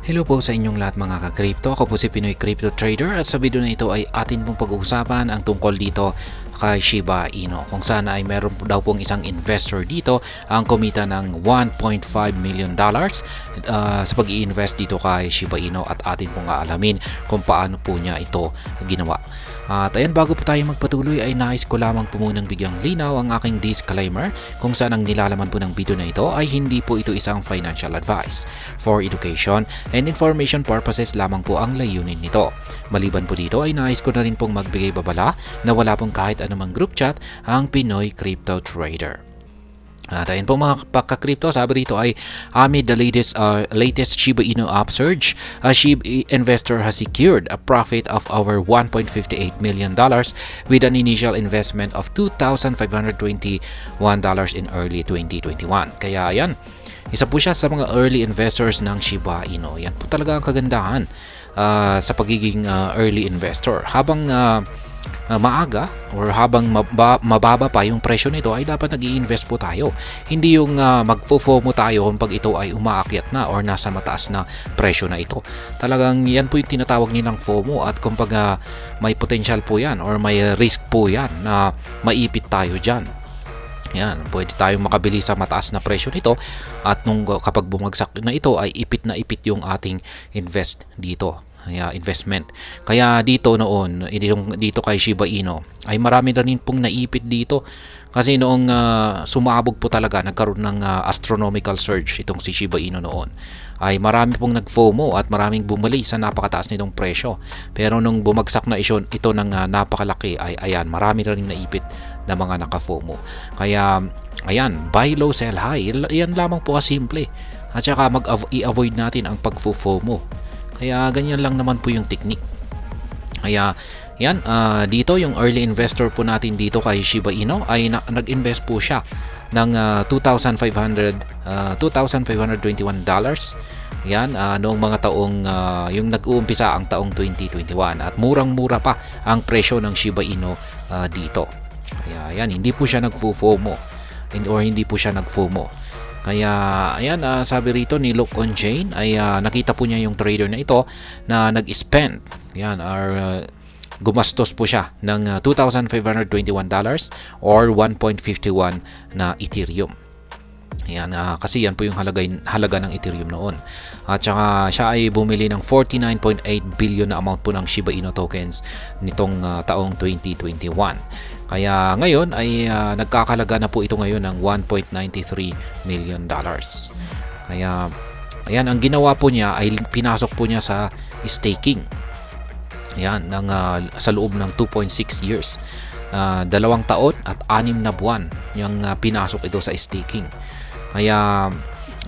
Hello po sa inyong lahat mga ka-crypto. Ako po si Pinoy Crypto Trader at sa video na ito ay atin pong pag-uusapan ang tungkol dito kay Shiba Inu. Kung saan ay meron daw pong isang investor dito ang kumita ng $1.5 million sa pag-i-invest dito kay Shiba Inu at atin pong aalamin kung paano po niya ito ginawa. At ayan, bago po tayo magpatuloy ay nais ko lamang po munang bigyang linaw ang aking disclaimer kung saan ang nilalaman po ng video na ito ay hindi po ito isang financial advice. For education and information purposes lamang po ang layunin nito. Maliban po dito ay nais ko na rin pong magbigay babala na wala pong kahit anumang group chat ang Pinoy Crypto Trader. At ayun po mga pagka-crypto, sabi rito ay amid the latest Shiba Inu upsurge, a Shiba investor has secured a profit of over $1.58 million with an initial investment of $2,521 in early 2021. Kaya ayan, isa po siya sa mga early investors ng Shiba Inu. Yan po talaga ang kagandahan sa pagiging early investor. Habang maaga or habang mababa pa yung presyo nito ay dapat nag-i-invest po tayo. Hindi yung magfo-FOMO tayo kung pag ito ay umaakyat na or nasa mataas na presyo na ito. Talagang yan po yung tinatawag nilang FOMO at kung may potential po yan or may risk po yan na maipit tayo dyan. Yan, pwede tayong makabili sa mataas na presyo nito at kapag bumagsak na ito ay ipit na ipit yung ating investment. Kaya dito noon, dito kay Shiba Inu, ay marami na rin pong naipit dito. Kasi noong sumabog po talaga, nagkaroon ng astronomical surge itong si Shiba Inu noon. Ay marami pong nag-FOMO at maraming bumili sa napakataas nitong presyo. Pero nung bumagsak na ito ng napakalaki, ay ayan, marami na rin naipit na mga naka-FOMO. Kaya ayan, buy low, sell high. Yan lamang po kasimple. At saka i-avoid natin ang pag-FOMO. Kaya ganyan lang naman po yung technique. Kaya yan, dito yung early investor po natin dito kay Shiba Inu ay nag-invest po siya ng $2,521. Yan, noong mga taong yung nag-uumpisa ang taong 2021 at murang-mura pa ang presyo ng Shiba Inu dito. Kaya yan, hindi po siya nag-FOMO or hindi po siya nag-FOMO. Kaya ayan, sabi rito ni Look on Chain ay nakita po niya yung trader na ito na nag-spend. Yan, gumastos po siya ng $2,521 or 1.51 na Ethereum. Yan, kasi yan po yung halaga ng Ethereum noon. At saka siya ay bumili ng 49.8 billion na amount po ng Shiba Inu tokens nitong taong 2021. Kaya ngayon ay nagkakalaga na po ito ngayon ng $1.93 million. Kaya ayan, ang ginawa po niya ay pinasok po niya sa staking. Ayan, sa loob ng 2.6 years. 2 taon at 6 na buwan yung pinasok ito sa staking. Kaya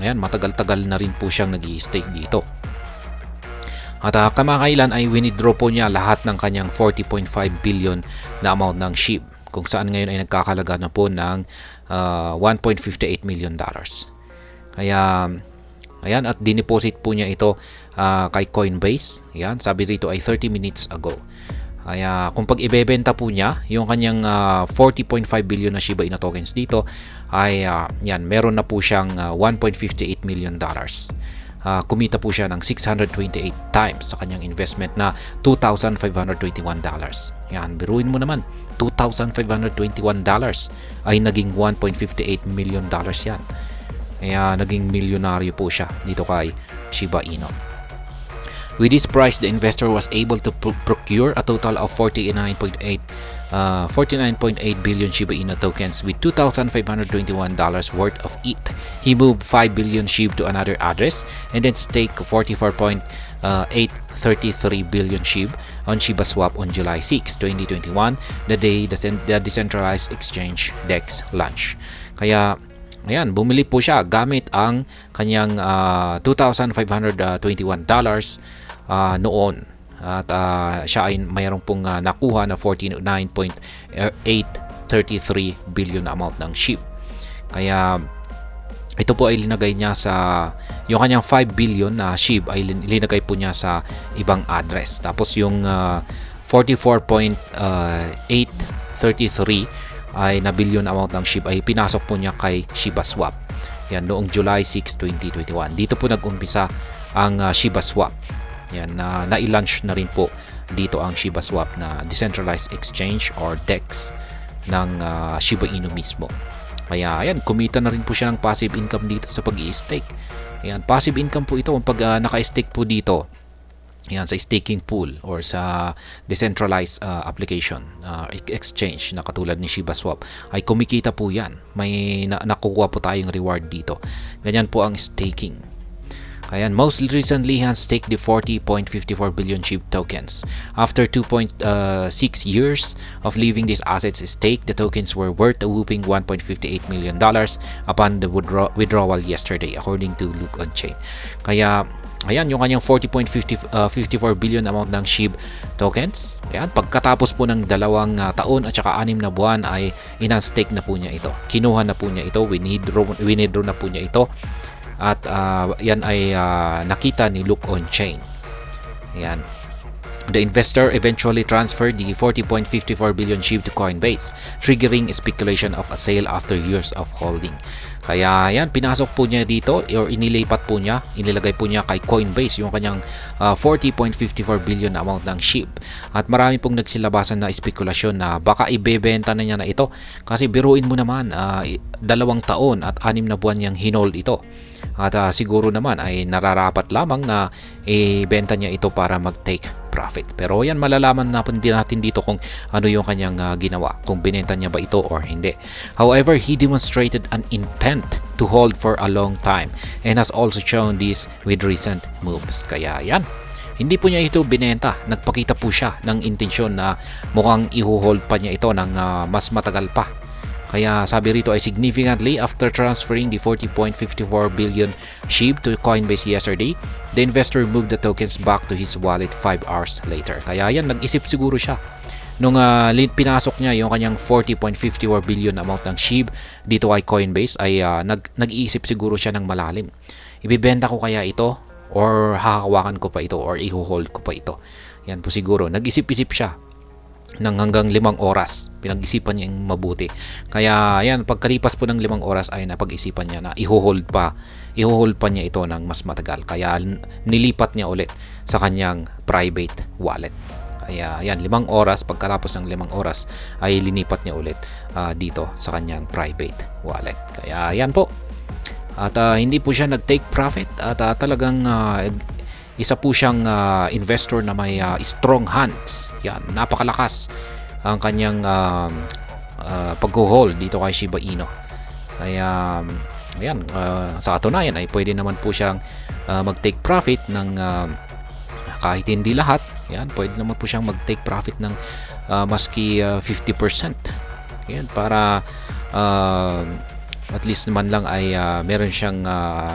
ayan, matagal-tagal na rin po siyang nag-i-stake dito. At kamakailan ay winidraw po niya lahat ng kanyang 40.5 billion na amount ng SHIB, kung saan ngayon ay nagkakalaga na po ng $1.58 million. Kaya ayan, at dineposit po niya ito kay Coinbase. Ayan, sabi rito ay 30 minutes ago. Kaya kung pag ibebenta po niya yung kanyang 40.5 billion na Shiba Inu tokens dito ay yan, meron na po siyang $1.58 million. Kumita po siya ng 628 times sa kanyang investment na $2,521. Yan, biruin mo naman, $2,521 ay naging $1.58 million yan. Kaya naging milyonaryo po siya dito kay Shiba Inu. With this price, the investor was able to procure a total of 49.8 billion Shiba Inu tokens with $2,521 worth of ETH. He moved 5 billion SHIB to another address and then staked 44.833 billion SHIB on Shiba Swap on July 6, 2021, the day the decentralized exchange DEX launched. Kaya ayan, bumili po siya gamit ang kanyang $2,521 noon. At siya ay mayroong pong nakuha na 49.833 billion na amount ng SHIB. Kaya ito po ay linagay niya sa yung kanyang 5 billion na SHIB ay linagay po niya sa ibang address. Tapos yung 44.833 ay na billion amount ng SHIB ay pinasok po niya kay Shiba Swap. Yan, noong July 6, 2021. Dito po nag-umpisa ang Shiba Swap. Yan, na-launch na rin po dito ang Shiba Swap na decentralized exchange or DEX ng Shiba Inu mismo. Kaya ayan, kumita na rin po siya ng passive income dito sa pag-i-stake. Ayan, passive income po ito pag naka-stake po dito. Ayan, sa staking pool or sa decentralized application exchange na katulad ni Shiba Swap ay kumikita po yan. May nakukuha po tayong reward dito. Ganyan po ang staking. Ayan, most recently has staked the 40.54 billion SHIB tokens. After 2.6 years of leaving these assets stake, the tokens were worth a whooping $1.58 million upon the withdrawal yesterday, according to Look On Chain. Kaya ayan, yung kanyang 40.54 billion amount ng SHIB tokens. Ayan, pagkatapos po ng 2 taon at saka 6 na buwan ay in-stake na po niya ito. Kinuha na po niya ito, withdraw na po niya ito. At yan ay nakita ni Look On Chain. Ayan. The investor eventually transferred the 40.54 billion SHIB to Coinbase, triggering speculation of a sale after years of holding. Kaya yan, pinasok po niya dito or inilagay po niya kay Coinbase yung kanyang 40.54 billion na amount ng SHIB. At marami pong nagsilabasan na spekulasyon na baka ibebenta na niya na ito. Kasi biruin mo naman, 2 taon at 6 na buwan niyang hinold ito. At siguro naman ay nararapat lamang na ibenta niya ito para mag-take profit. Pero yan, malalaman natin dito kung ano yung kanyang ginawa, kung binenta niya ba ito or hindi. However, he demonstrated an intent to hold for a long time and has also shown this with recent moves. Kaya yan, hindi po niya ito binenta. Nagpakita po siya ng intensyon na mukhang i-hold pa niya ito ng mas matagal pa. Kaya sabi rito ay significantly after transferring the 40.54 billion SHIB to Coinbase yesterday, the investor moved the tokens back to his wallet 5 hours later. Kaya yan, nag-isip siguro siya. Nung pinasok niya yung kanyang 40.54 billion amount ng SHIB dito kay Coinbase ay nag-iisip siguro siya ng malalim. Ibibenta ko kaya ito or hakawakan ko pa ito or i-hold ko pa ito. Yan po siguro. Nag-isip-isip siya ng hanggang 5 oras. Pinag-isipan niya yung mabuti. Kaya yan, pagkalipas po ng 5 oras ay napag-isipan niya na i-hold pa niya ito ng mas matagal. Kaya nilipat niya ulit sa kanyang private wallet. Kaya yan, 5 oras, pagkatapos ng 5 oras ay linipat niya ulit dito sa kanyang private wallet. Kaya yan po. At hindi po siya nag-take profit at talagang isa po siyang investor na may strong hands. Yan, napakalakas ang kanyang pag-hold dito kay Shiba Inu. Kaya ayan, sa katunayan ay pwede naman po siyang mag-take profit ng kahit hindi lahat. Yan, pwede naman po siyang mag-take profit ng maski 50%. Yan, para at least naman lang ay meron siyang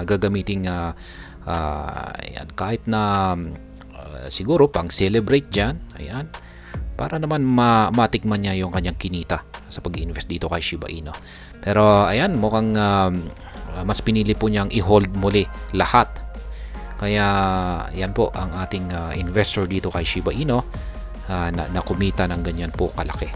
gagamiting ayan, kahit na siguro pang celebrate dyan, ayan, para naman matikman niya yung kanyang kinita sa pag-invest dito kay Shiba Inu. Pero ayan, mukhang mas pinili po niyang i-hold muli lahat. Kaya yan po ang ating investor dito kay Shiba Inu na kumita ng ganyan po kalaki.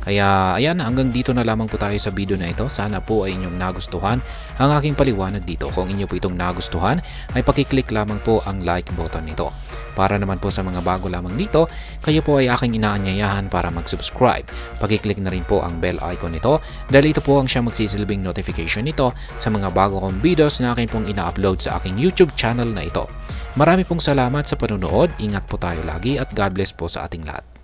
Kaya ayan, hanggang dito na lamang po tayo sa video na ito. Sana po ay inyong nagustuhan ang aking paliwanag dito. Kung inyo po itong nagustuhan ay pakiclick lamang po ang like button nito. Para naman po sa mga bago lamang dito, kayo po ay aking inaanyayahan para mag-subscribe. Pakiclick na rin po ang bell icon nito dahil ito po ang siyang magsisilbing notification nito sa mga bago kong videos na aking pong ina-upload sa aking YouTube channel na ito. Marami pong salamat sa panonood. Ingat po tayo lagi at God bless po sa ating lahat.